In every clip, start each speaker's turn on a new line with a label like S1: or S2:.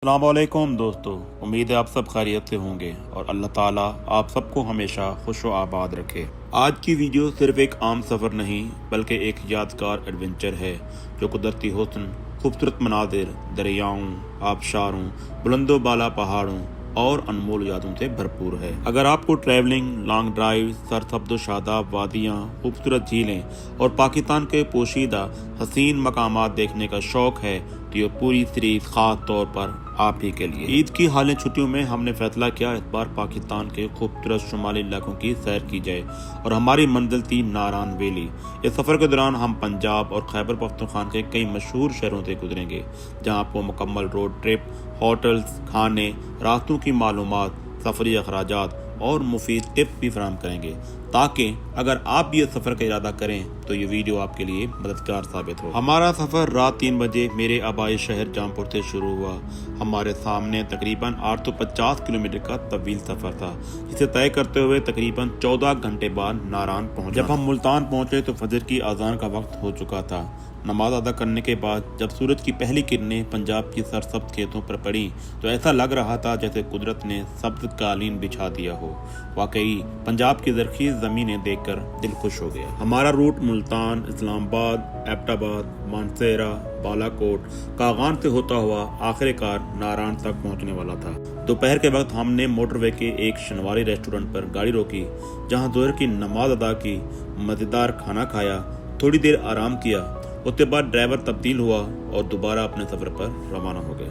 S1: السلام علیکم دوستو، امید ہے آپ سب خیریت سے ہوں گے اور اللہ تعالیٰ آپ سب کو ہمیشہ خوش و آباد رکھے۔ آج کی ویڈیو صرف ایک عام سفر نہیں بلکہ ایک یادگار ایڈونچر ہے جو قدرتی حسن، خوبصورت مناظر، دریاؤں، آبشاروں، بلند و بالا پہاڑوں اور انمول یادوں سے بھرپور ہے۔ اگر آپ کو ٹریولنگ، لانگ ڈرائیو، سرسبز و شاداب وادیاں، خوبصورت جھیلیں اور پاکستان کے پوشیدہ حسین مقامات دیکھنے کا شوق ہے تو یہ پوری سیریز خاص طور پر آپ ہی کے لیے۔ عید کی حالیہ چھٹیوں میں ہم نے فیصلہ کیا اس بار پاکستان کے خوبصورت شمالی علاقوں کی سیر کی جائے اور ہماری منزل تھی ناران ویلی۔ اس سفر کے دوران ہم پنجاب اور خیبر پختونخوا کے کئی مشہور شہروں سے گزریں گے جہاں آپ کو مکمل روڈ ٹرپ، ہوٹلز، کھانے، راستوں کی معلومات، سفری اخراجات اور مفید ٹپس بھی فراہم کریں گے تاکہ اگر آپ بھی اس سفر کا ارادہ کریں تو یہ ویڈیو آپ کے لیے مددگار ثابت ہو۔ ہمارا سفر رات 3 بجے میرے آبائی شہر جامپور سے شروع ہوا۔ ہمارے سامنے تقریباً 850 کلومیٹر کا طویل سفر تھا جسے طے کرتے ہوئے تقریباً 14 گھنٹے بعد ناران پہنچے۔ جب ہم ملتان پہنچے تو فجر کی اذان کا وقت ہو چکا تھا۔ نماز ادا کرنے کے بعد جب سورج کی پہلی کرنیں پنجاب کی سرسبز کھیتوں پر پڑیں تو ایسا لگ رہا تھا جیسے قدرت نے سبز قالین بچھا دیا ہو۔ واقعی پنجاب کی زرخیز زمینیں دیکھ کر دل خوش ہو گیا۔ ہمارا روٹ ملتان، اسلام آباد، ایبٹ آباد، مانسہرہ، بالا کوٹ، کاغان سے ہوتا ہوا آخر کار ناران تک پہنچنے والا تھا۔ دوپہر کے وقت ہم نے موٹر وے کے ایک شنواری ریسٹورنٹ پر گاڑی روکی جہاں ظہر کی نماز ادا کی، مزیدار کھانا کھایا، تھوڑی دیر آرام کیا۔ اس کے بعد ڈرائیور تبدیل ہوا اور دوبارہ اپنے سفر پر روانہ ہو گئے۔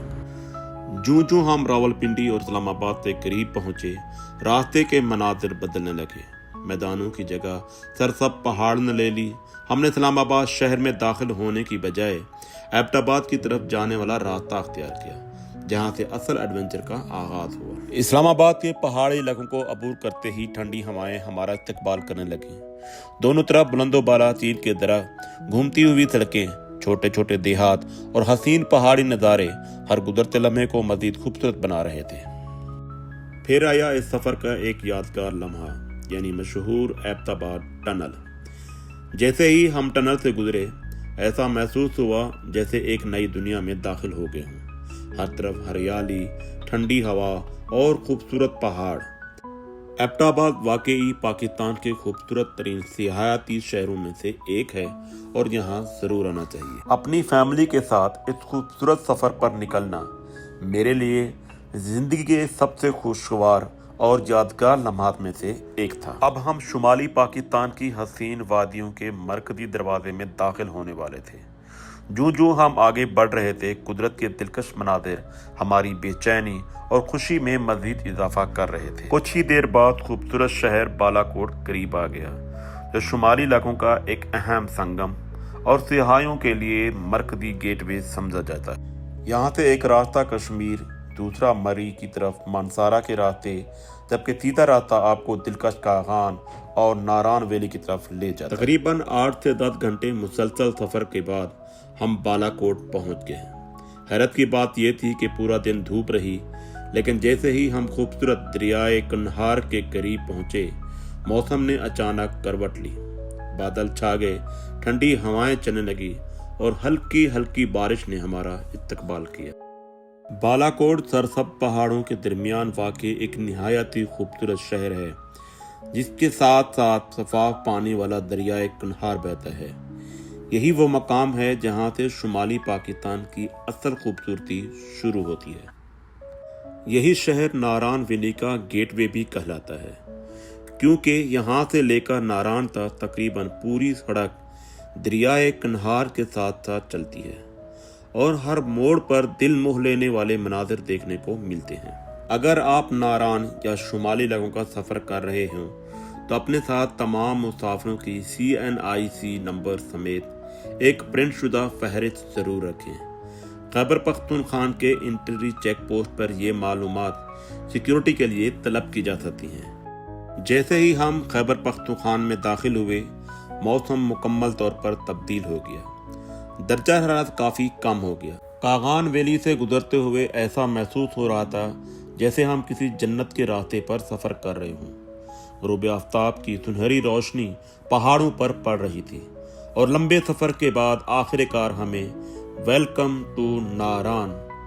S1: جوں ہم راولپنڈی اور اسلام آباد سے قریب پہنچے، راستے کے مناظر بدلنے لگے۔ میدانوں کی جگہ سرسبز پہاڑ نے لے لی۔ ہم نے اسلام آباد شہر میں داخل ہونے کی بجائے ایبٹ آباد کی طرف جانے والا راستہ اختیار کیا جہاں سے اصل ایڈونچر کا آغاز ہوا۔ اسلام آباد کے پہاڑی علاقوں کو عبور کرتے ہی ٹھنڈی ہوائیں ہمارا استقبال کرنے لگیں۔ دونوں طرف بلند و بالا چیل کے درخت، گھومتی ہوئی سڑکیں، چھوٹے چھوٹے دیہات اور حسین پہاڑی نظارے ہر گزرتے لمحے کو مزید خوبصورت بنا رہے تھے۔ پھر آیا اس سفر کا ایک یادگار لمحہ، یعنی مشہور ایبٹ آباد ٹنل۔ جیسے ہی ہم ٹنل سے گزرے ایسا محسوس ہوا جیسے ایک نئی دنیا میں داخل ہو گئے ہوں۔ ہر طرف ہریالی، ٹھنڈی ہوا اور خوبصورت پہاڑ۔ ایبٹ آباد واقعی پاکستان کے خوبصورت ترین سیاحتی شہروں میں سے ایک ہے اور یہاں ضرور آنا چاہیے۔ اپنی فیملی کے ساتھ اس خوبصورت سفر پر نکلنا میرے لیے زندگی کے سب سے خوشگوار اور یادگار لمحات میں سے ایک تھا۔ اب ہم شمالی پاکستان کی حسین وادیوں کے مرکزی دروازے میں داخل ہونے والے تھے۔ جو ہم آگے بڑھ رہے تھے قدرت کے دلکش مناظر ہماری بے چینی اور خوشی میں مزید اضافہ کر رہے تھے۔ کچھ ہی دیر بعد خوبصورت شہر بالا کوٹ قریب آ گیا جو شمالی علاقوں کا ایک اہم سنگم اور سیاحوں کے لیے مرکزی گیٹ وے سمجھا جاتا ہے۔ یہاں سے ایک راستہ کشمیر، دوسرا مری کی طرف مانسہرہ کے راستے، جبکہ تیسرا راستہ آپ کو دلکش کاغان اور ناران ویلی کی طرف لے جاتا ہے۔ تقریباً 8 سے 10 گھنٹے مسلسل سفر کے بعد ہم بالا کوٹ پہنچ گئے۔ حیرت کی بات یہ تھی کہ پورا دن دھوپ رہی، لیکن جیسے ہی ہم خوبصورت دریائے کنہار کے قریب پہنچے موسم نے اچانک کروٹ لی۔ بادل چھا گئے، ٹھنڈی ہوائیں چلنے لگی اور ہلکی ہلکی بارش نے ہمارا استقبال کیا۔ بالا کوٹ سرسبز پہاڑوں کے درمیان واقع ایک نہایت ہی خوبصورت شہر ہے جس کے ساتھ ساتھ شفاف پانی والا دریائے کنہار بہتا ہے۔ یہی وہ مقام ہے جہاں سے شمالی پاکستان کی اصل خوبصورتی شروع ہوتی ہے۔ یہی شہر ناران ویلی کا گیٹ وے بھی کہلاتا ہے کیونکہ یہاں سے لے کر ناران تک تقریباً پوری سڑک دریائے کنہار کے ساتھ ساتھ چلتی ہے اور ہر موڑ پر دل موہ لینے والے مناظر دیکھنے کو ملتے ہیں۔ اگر آپ ناران یا شمالی علاقوں کا سفر کر رہے ہوں تو اپنے ساتھ تمام مسافروں کی CNIC نمبر سمیت ایک پرنٹ شدہ فہرست ضرور رکھیں۔ خیبر پختونخوا کے انٹری چیک پوسٹ پر یہ معلومات سیکیورٹی کے لیے طلب کی جا سکتی ہیں۔ جیسے ہی ہم خیبر پختونخوا میں داخل ہوئے موسم مکمل طور پر تبدیل ہو گیا۔ درجہ حرارت کافی کم ہو گیا۔ کاغان ویلی سے گزرتے ہوئے ایسا محسوس ہو رہا تھا جیسے ہم کسی جنت کے راستے پر سفر کر رہے ہوں۔ غروب آفتاب کی سنہری روشنی پہاڑوں پر پڑ رہی تھی اور لمبے سفر کے بعد آخر کار ہمیں ویلکم ٹو ناران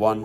S1: 1